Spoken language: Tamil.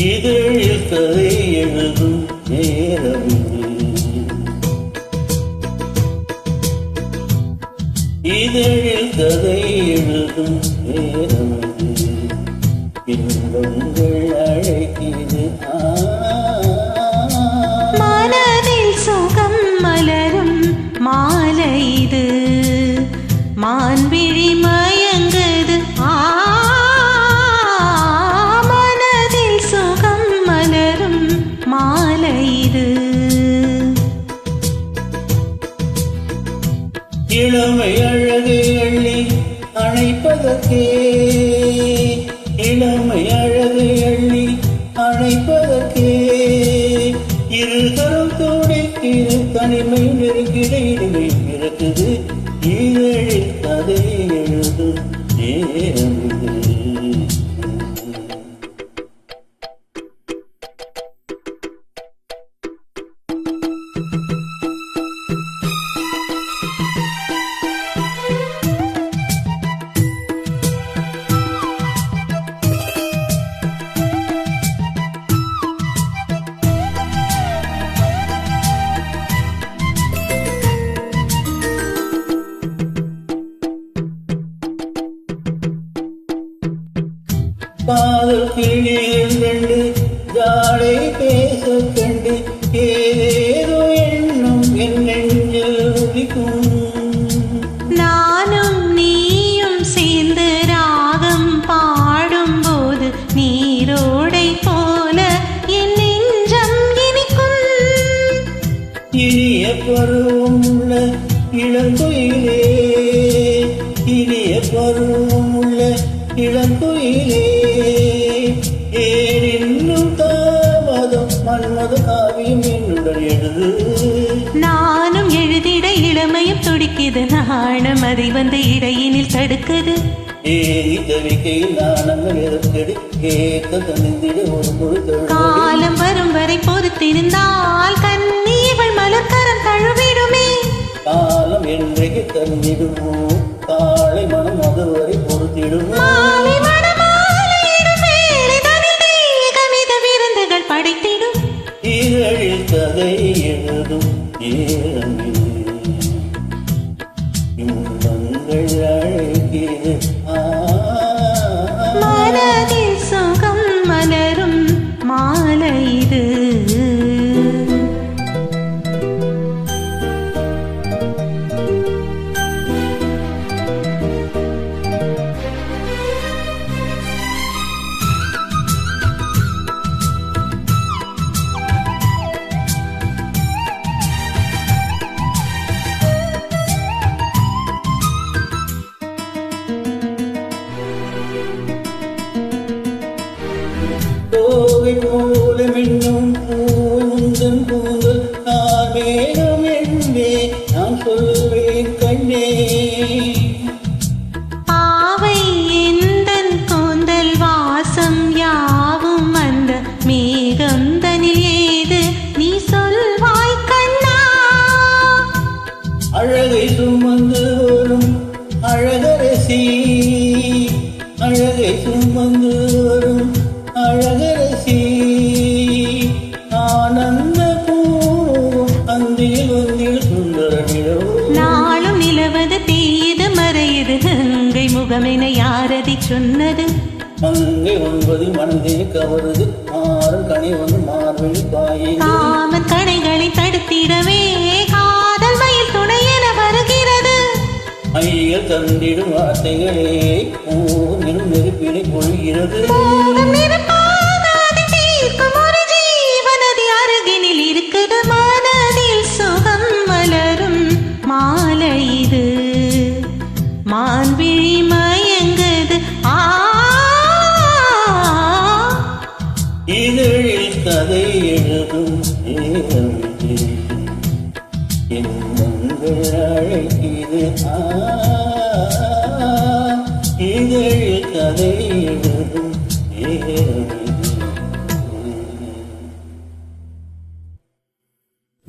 இதழில் கதை எழுதும் நேரம் இதழில் கதை எழுதும் நேரம் இன்பங்கள் அழைக்கிறது மனதில் சுகம் மலரும் மாலை இது மான்விழி மயங்குது மனதில் சுகம் மலரும் மாலை இது இளமை அழகு எள்ளி அணைப்பதற்கே இளமை அழகு எள்ளி அணைப்பதற்கே இருகரம் துடிக்கிற தனிமை நெருங்கிட இனிமை பிறக்குது இதழில் கதை எழுதும் நேரம் காதல் கிளியில் ரெண்டு ஜாடை பேச கண்டு ஏதேதோ எண்ணம் என் நெஞ்சில் உதிக்கும் நானும் நீயும் சேர்ந்து ராகம் பாடும்போது நீரோடை போல என் நெஞ்சம் இனிக்கும் இனிய பருவம் உள்ள இளங்குயிலே இனிய பருவம் உள்ள இளங்குயிலே ஏனின்னும் தாமதம் மன்மத காவியம் என்னுடன் எழுது நானும் எழுதிட இளமையும் துடிக்குது நாணம் அதை வந்து இடையினில் தடுக்குது ஏறி தவிக்கையில் நாணங்கள் எதற்கடி கேட்க தனிந்திட ஒரு பொழுது காலம் வரும் வரை பொறுத்திருந்தால் கண்ணீர்கள் மலர்கரம் தழுவிடுமே காலம் என்றைக்கு தந்திடுமோ காலை மனம் அதுவரை பொறுத்திடுமோ படைத்திடும் இதழில் கதை எழுதும் நேரமில்லை இன்பங்கள் அழைக்கிறது மனதில் சுகம் மலரும் மாலை இது கோவை போல மின்னும் பூந்தன் கூந்தல் காமேகம் என்பே நான் சொல்வேன் கண்ணே பாவை எந்தன் கூந்தல் வாசம் யாவும் அந்த மேகம் தனில் ஏது நீ சொல்வாய் கண்ணா அழகை சுமந்து வரும் அழகரசி அழகை சுமந்து வரும் அழகரசி ஆனந்த பூவும் அந்தில் வந்தில் சுந்தரமிழோ நாளும் நிலவது தீது மறையுது கங்கை முகமென யாரதி சொன்னது மங்கை ஒன்பது மனதை கவருது மாறும் கனி வந்து மார்பில் பாயே காமன் கடைகளை தடுத்திடவே காதல் மயில் துணை என வருகிறது ஐயர் தந்திடும் வார்த்தைகளே பூவிலும் நெருப்பிலை பொழிகிறது மோகம் நெருப்பாகாது தீர்க்கும் ஒரு ஜீவனதி அருகினில் இருக்குது மனதில் சுகம் மலரும் மாலை இது மான்விழி மயங்குது இதழில் கதை எழுதும் நேரமில்லை எண்ணங்கள் அழைக்கிறது இதழில் அலை எழுதும் ஏ